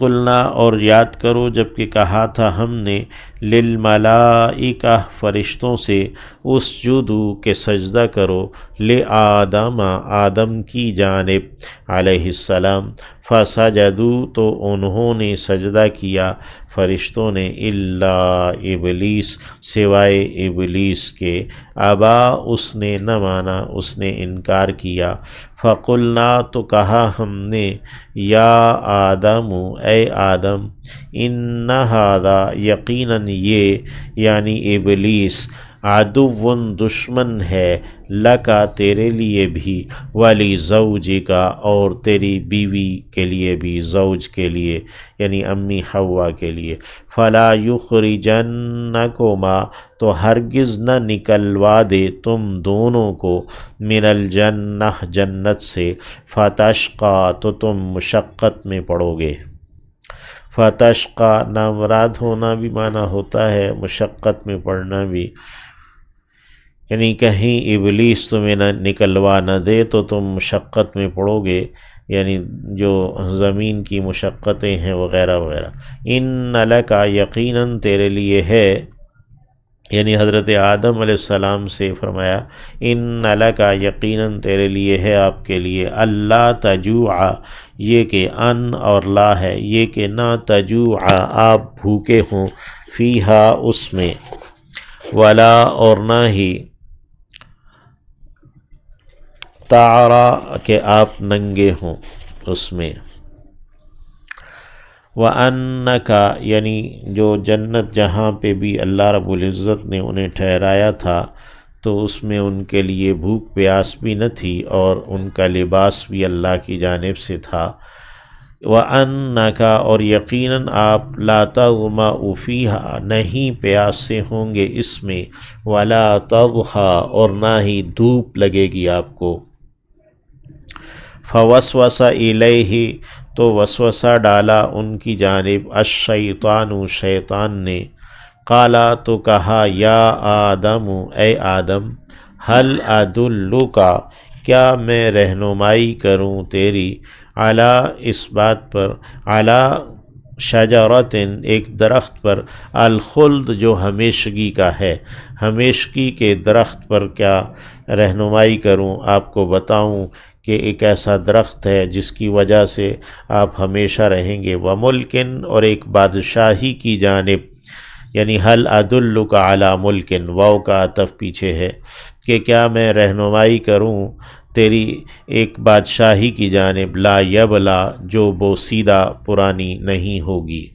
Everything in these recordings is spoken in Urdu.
قلنا اور یاد کرو جب کہ کہا تھا ہم نے للملائکہ فرشتوں سے اسجدو کہ سجدہ کرو لآدم آدم کی جانب علیہ السلام فسجدوا تو انہوں نے سجدہ کیا فرشتوں نے الا ابلیس سوائے ابلیس کے ابا اس نے نہ مانا اس نے انکار کیا فقلنا تو کہا ہم نے یا آدم اے آدم ان ھذا یقیناً یہ یعنی ابلیس عدو دشمن ہے لکا تیرے لیے بھی ولی زوجکا اور تیری بیوی کے لیے بھی زوج کے لیے یعنی امی حوا کے لیے فلا یخرجنکما تو ہرگز نہ نکلوا دے تم دونوں کو من الجنہ جنت سے فتشقا تو تم مشقت میں پڑو گے فتشقا نامراد ہونا بھی معنی ہوتا ہے مشقت میں پڑنا بھی یعنی کہیں ابلیس تمہیں نہ نکلوا نہ دے تو تم مشقت میں پڑو گے یعنی جو زمین کی مشقتیں ہیں وغیرہ وغیرہ ان لکا یقیناً تیرے لیے ہے یعنی حضرت آدم علیہ السلام سے فرمایا ان لکا یقیناً تیرے لیے ہے آپ کے لیے اللہ تجوع یہ کہ ان اور لا ہے یہ کہ نہ تجوع آپ بھوکے ہوں فیہا اس میں ولا اور نہ ہی تعرا کہ آپ ننگے ہوں اس میں وَأَنَّكَ یعنی جو جنت جہاں پہ بھی اللہ رب العزت نے انہیں ٹھہرایا تھا تو اس میں ان کے لیے بھوک پیاس بھی نہ تھی اور ان کا لباس بھی اللہ کی جانب سے تھا وَأَنَّكَ اور یقیناً آپ لا تظمأ فیہا نہیں پیاس سے ہوں گے اس میں ولا تضحا اور نہ ہی دھوپ لگے گی آپ کو فوسوس الیہ تو وسوسہ ڈالا ان کی جانب الشیطان شیطان نے قالا تو کہا یا آدم اے آدم هل ادلک کیا میں رہنمائی کروں تیری علی اس بات پر علی شجرۃ ایک درخت پر الخلد جو ہمیشگی کا ہے ہمیشگی کے درخت پر کیا رہنمائی کروں آپ کو بتاؤں کہ ایک ایسا درخت ہے جس کی وجہ سے آپ ہمیشہ رہیں گے وملکن اور ایک بادشاہی کی جانب یعنی حل ادلک علی ملکن واو کا عطف پیچھے ہے کہ کیا میں رہنمائی کروں تیری ایک بادشاہی کی جانب لا یبلا جو بوسیدہ پرانی نہیں ہوگی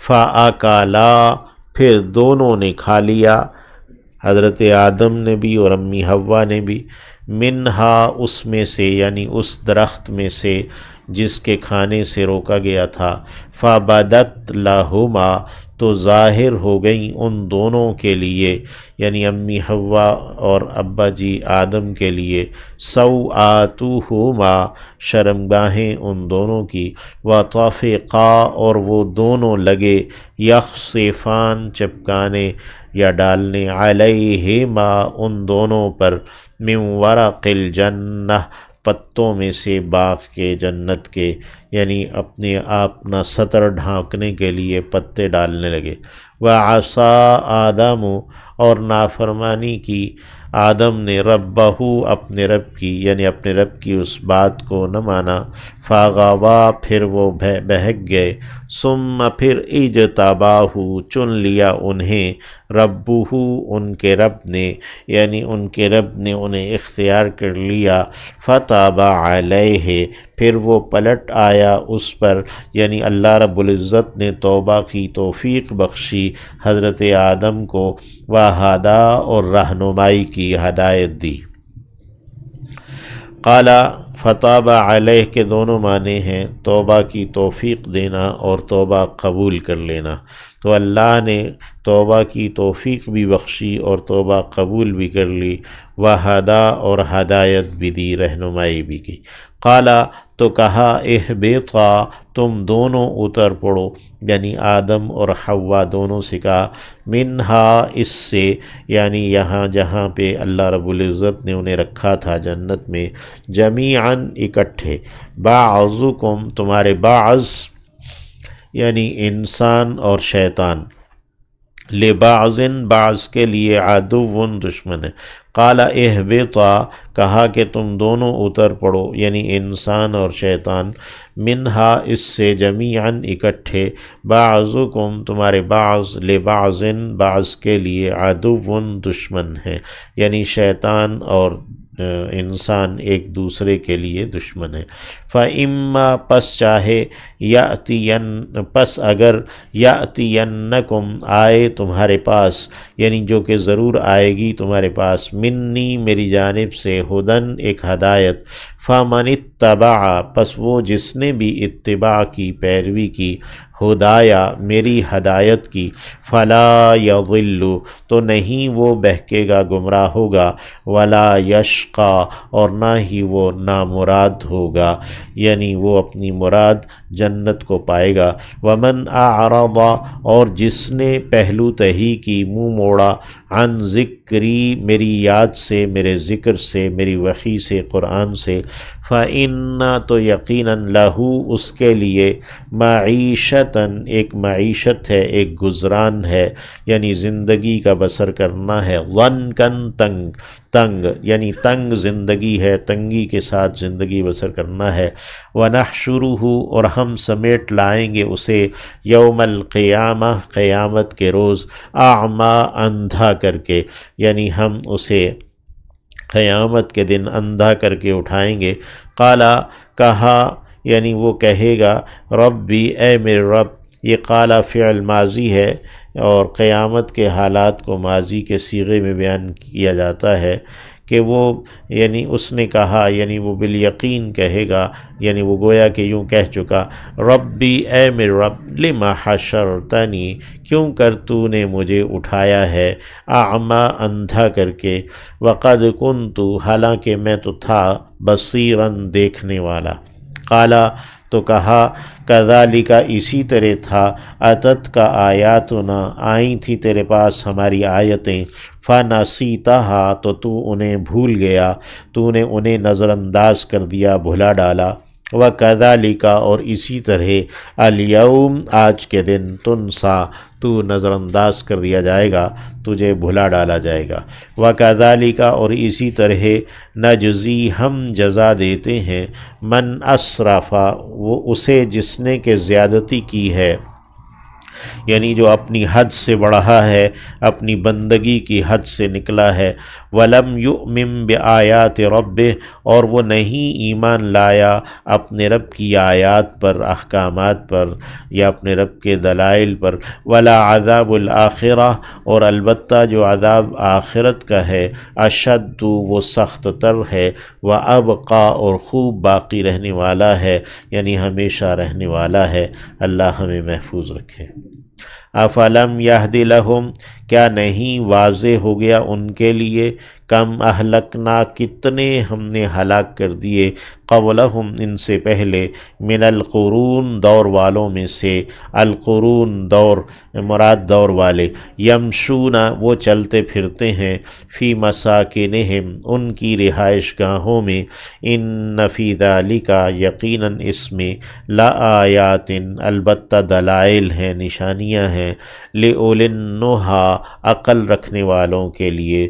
فاکلا پھر دونوں نے کھا لیا حضرت آدم نے بھی اور امی حوا نے بھی منہا اس میں سے یعنی اس درخت میں سے جس کے کھانے سے روکا گیا تھا فبدت لہما تو ظاہر ہو گئیں ان دونوں کے لیے یعنی امی حوا اور ابا جی آدم کے لیے سوآتہما شرمگاہیں ان دونوں کی وطفقا اور وہ دونوں لگے یخصفان چپکانے یا ڈالنے علیہما ان دونوں پر من ورق الجنہ پتوں میں سے باغ کے جنت کے یعنی اپنے آپ نہ سطر ڈھانکنے کے لیے پتے ڈالنے لگے وعصا آدم اور نافرمانی کی آدم نے ربہ اپنے رب کی یعنی اپنے رب کی اس بات کو نہ مانا فغوا پھر وہ بہک گئے ثم پھر اجتباہ چن لیا انہیں ربہ ان کے رب نے یعنی ان کے رب نے انہیں اختیار کر لیا فتاب علیہ پھر وہ پلٹ آیا اس پر یعنی اللہ رب العزت نے توبہ کی توفیق بخشی حضرت آدم کو وہدا اور رہنمائی کی ہدایت دی قالا فتاب علیہ کے دونوں معنی ہیں توبہ کی توفیق دینا اور توبہ قبول کر لینا تو اللہ نے توبہ کی توفیق بھی بخشی اور توبہ قبول بھی کر لی وہدا اور ہدایت بھی دی رہنمائی بھی کی قالا تو کہا اہبطا تم دونوں اتر پڑو یعنی آدم اور حوا دونوں سے کہا منہا اس سے یعنی یہاں جہاں پہ اللہ رب العزت نے انہیں رکھا تھا جنت میں جمیعاً اکٹھے بعضکم تمہارے بعض یعنی انسان اور شیطان، لبعضن بعض کے لیے، عدوٌ دشمن ہے، قال اہبطا کہا کہ تم دونوں اتر پڑو، یعنی انسان اور شیطان، منہا اس سے، جمیعاً اکٹھے، بعضکم تمہارے بعض، لبعضن بعض کے لیے، عدوٌ دشمن ہے، یعنی شیطان اور انسان ایک دوسرے کے لیے دشمن ہے۔ فَإِمَّا پس چاہے، پس اگر، یأتینکم آئے تمہارے پاس، یعنی جو کہ ضرور آئے گی تمہارے پاس، منی میری جانب سے، ہدن ایک ہدایت، فَمَنِ اتَّبَعَ پس وہ جس نے بھی اتباع کی، پیروی کی، ہدایا میری ہدایت کی، فلا یضل تو نہیں وہ بہکے گا، گمراہ ہوگا، ولا یشقا اور نہ ہی وہ نامراد ہوگا، یعنی وہ اپنی مراد جنت کو پائے گا۔ ومن اعرض اور جس نے پہلو تہی کی، منہ موڑا، عن ذکری میری یاد سے، میرے ذکر سے، میری وحی سے، قرآن سے، فَإِنَّ تو یقیناً لہو اس کے لیے، معیشتاً ایک معیشت ہے، ایک گزران ہے، یعنی زندگی کا بسر کرنا ہے، ضنکاً تنگ یعنی تنگ زندگی ہے، تنگی کے ساتھ زندگی بسر کرنا ہے، وَنَحْشُرُهُ اور ہم سمیٹ لائیں گے اسے، یوم القیامہ قیامت کے روز، اعمیٰ اندھا کر کے، یعنی ہم اسے قیامت کے دن اندھا کر کے اٹھائیں گے۔ قالا کہا، یعنی وہ کہے گا، ربی اے میرے رب، یہ قالا فعل ماضی ہے اور قیامت کے حالات کو ماضی کے صیغے میں بیان کیا جاتا ہے کہ وہ، یعنی اس نے کہا، یعنی وہ بالیقین کہے گا، یعنی وہ گویا کہ یوں کہہ چکا، ربی اے میرے رب، لما حشرتنی کیوں کر تو نے مجھے اٹھایا ہے، اعمیٰ اندھا کر کے، وقد کنت حالانکہ میں تو تھا، بصیراً دیکھنے والا۔ قالا تو کہا، کذالک اسی طرح تھا، اتت کا آیاتنا آئی تھی تیرے پاس ہماری آیتیں، فنسیتہا تو انہیں بھول گیا، تو نے انہیں نظر انداز کر دیا، بھلا ڈالا، وکذالک اور اسی طرح، الیوم آج کے دن، تنسا تو نظر انداز کر دیا جائے گا، تجھے بھلا ڈالا جائے گا، وکذالک اور اسی طرح، نجزی ہم جزا دیتے ہیں، من اسرف وہ اسے جس نے کہ زیادتی کی ہے، یعنی جو اپنی حد سے بڑھا ہے، اپنی بندگی کی حد سے نکلا ہے، وَلَمْ يُؤْمِن بِآيَاتِ رَبِّهِ اور وہ نہیں ایمان لایا اپنے رب کی آیات پر، احکامات پر، یا اپنے رب کے دلائل پر، وَلَا عَذَابُ الْآخِرَةِ اور البتہ جو عذاب آخرت کا ہے، اشد وہ سخت تر ہے، وَأَبْقَى اور خوب باقی رہنے والا ہے، یعنی ہمیشہ رہنے والا ہے۔ اللہ ہمیں محفوظ رکھے۔ افلم یہد لہم کیا نہیں واضح ہو گیا ان کے لیے، کم اہلکنا کتنے ہم نے ہلاک کر دیے، قبلہم ان سے پہلے، من القرون دور والوں میں سے، القرون دور مراد دور والے، یمشون وہ چلتے پھرتے ہیں، فی مساکنہم ان کی رہائش گاہوں میں، ان فی ذالک یقیناً اس میں، لآیات البتہ دلائل ہیں، نشانیاں ہیں، لأولی النہی عقل رکھنے والوں کے لیے،